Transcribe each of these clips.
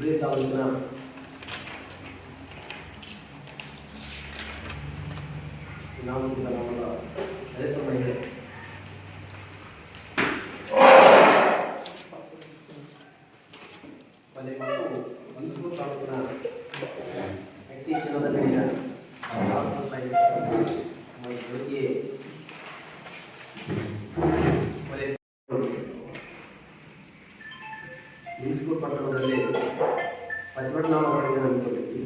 ಹುಬ್ಬಳ್ಳಿ ತಾಲೂಕಿನ ನಾಮಕರಣ ದಲಿತ ಮಹಿಳೆ ಕೊಲೆ ಮತ್ತು ಹುಣಸೂರು ತಾಲೂಕಿನ ಅಕ್ಕಿ ಚಿನ್ನದ ಗಣಿಯ ಜೊತೆಗೆ ಕೊಲೆ ಹುಣಸೂರು ಪಟ್ಟಣದಲ್ಲಿ ಪ್ರತಿಭಟನಾ ಮೆರವಣಿಗೆ ಹಮ್ಮಿಕೊಂಡಿದ್ದು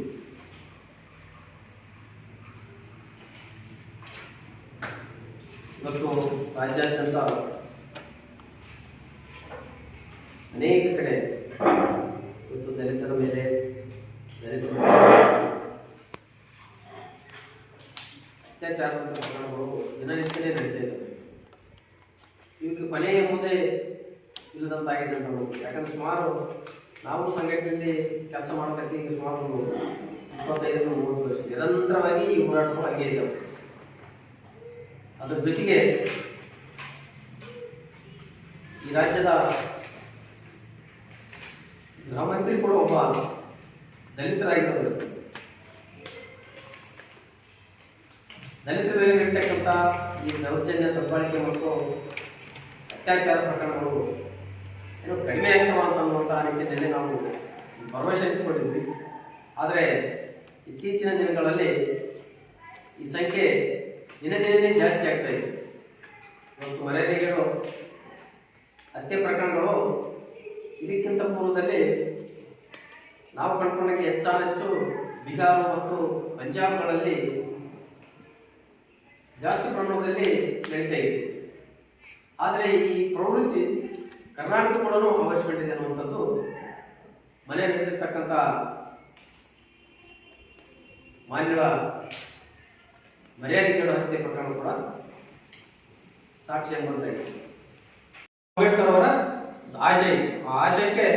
ಇವತ್ತು ರಾಜ್ಯಾದ್ಯಂತ ಅನೇಕ ಕಡೆ ಇವತ್ತು ದಲಿತರ ಮೇಲೆ ಅತ್ಯಾಚಾರದ ಪ್ರಕರಣಗಳು ದಿನನಿತ್ಯವೇ ನಡೀತಾ ಇದ್ದಾವೆ. ಇವಕ್ಕೆ ಕೊನೆ ಎಂಬುದೇ ಇಲ್ಲದಂತಾಗಿದೆ ಅಂತ ನೋಡ್ತೀವಿ. ಯಾಕಂದ್ರೆ ಸುಮಾರು ನಾವು ಸಂಘಟನೆಯಲ್ಲಿ ಕೆಲಸ ಮಾಡೋದಕ್ಕೆ ಸುಮಾರು 25-30 ವರ್ಷ ನಿರಂತರವಾಗಿ ಈ ಹೋರಾಟಗಳು ಹಾಗೆ ಇದ್ದಾವೆ. ಅದರ ಜೊತೆಗೆ ಈ ರಾಜ್ಯದ ಗೃಹ ಮಂತ್ರಿ ಕೂಡ ಒಬ್ಬ ದಲಿತರಾಗಿರೋದು. ದಲಿತರ ಮೇಲೆ ನಡೀತಕ್ಕಂಥ ಈ ದೌರ್ಜನ್ಯ ದಬ್ಬಾಳಿಕೆ ಮತ್ತು ಅತ್ಯಾಚಾರ ಪ್ರಕರಣಗಳು ಏನೋ ಕಡಿಮೆ ಆಗ್ತವ ಅನ್ನುವಂಥ ನಿಟ್ಟಿನಲ್ಲಿ ನಾವು ಭರವಸೆ ಇಟ್ಟುಕೊಂಡಿದ್ವಿ. ಆದರೆ ಇತ್ತೀಚಿನ ದಿನಗಳಲ್ಲಿ ಈ ಸಂಖ್ಯೆ ದಿನೇ ಜಾಸ್ತಿ ಆಗ್ತಾ ಇದೆ. ಇವತ್ತು ಮರ್ಯಾದೆಗಳು ಹತ್ಯೆ ಪ್ರಕರಣಗಳು ಇದಕ್ಕಿಂತ ಪೂರ್ವದಲ್ಲಿ ನಾವು ಕಂಡುಕೊಂಡಾಗೆ ಹೆಚ್ಚಾನೆಚ್ಚು ಬಿಹಾರ ಮತ್ತು ಪಂಜಾಬ್ಗಳಲ್ಲಿ ಜಾಸ್ತಿ ಪ್ರಮಾಣದಲ್ಲಿ ನಡೀತಾ ಇದೆ. ಆದರೆ ಈ ಪ್ರವೃತ್ತಿ ಕರ್ನಾಟಕ ಕೂಡ ಆವರಿಸಿಕೊಂಡಿದೆ ಅನ್ನುವಂಥದ್ದು ಮನೆ ನಡೆದಿರ್ತಕ್ಕಂಥ ಮಾನ್ಯವ ಮರ್ಯಾದೆಗಳು ಹತ್ಯೆ ಪ್ರಕರಣ ಕೂಡ ಸಾಕ್ಷಿ ಎಂಬಂತಾಗಿದೆ. ಅಂಬೇಡ್ಕರ್ ಅವರ ಆಶಯ, ಆ ಆಶಯಕ್ಕೆ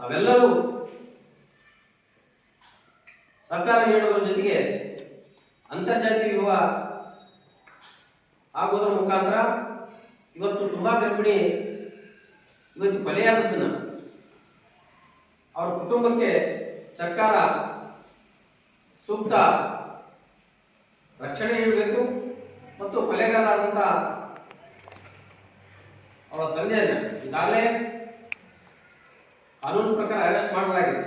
ನಾವೆಲ್ಲರೂ ಸಹಕಾರ ನೀಡುವುದರ ಜೊತೆಗೆ ಅಂತರ್ಜಾತೀಯ ವಿವಾಹ ಆಗೋದ್ರ ಮುಖಾಂತರ ಇವತ್ತು ತುಂಬಾ ಗರ್ಭಿಣಿ ಇವತ್ತು ಕೊಲೆಯಾದದ್ದನ್ನ ಅವರ ಕುಟುಂಬಕ್ಕೆ ಸರ್ಕಾರ ಸೂಕ್ತ ರಕ್ಷಣೆ ನೀಡಬೇಕು ಮತ್ತು ಕೊಲೆಗಾರರಾದಂಥ ಅವರ ತಂದೆಯನ್ನ ಈಗಾಗಲೇ ಕಾನೂನು ಪ್ರಕಾರ ಅರೆಸ್ಟ್ ಮಾಡಲಾಗಿದೆ.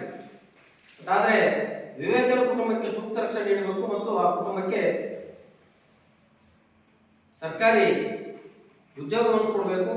ಆದರೆ ವಿವೇಕರ ಕುಟುಂಬಕ್ಕೆ ಸೂಕ್ತ ರಕ್ಷಣೆ ನೀಡಬೇಕು ಮತ್ತು ಆ ಕುಟುಂಬಕ್ಕೆ ಸರ್ಕಾರಿ ಉದ್ಯೋಗವನ್ನು ಕೊಡಬೇಕು.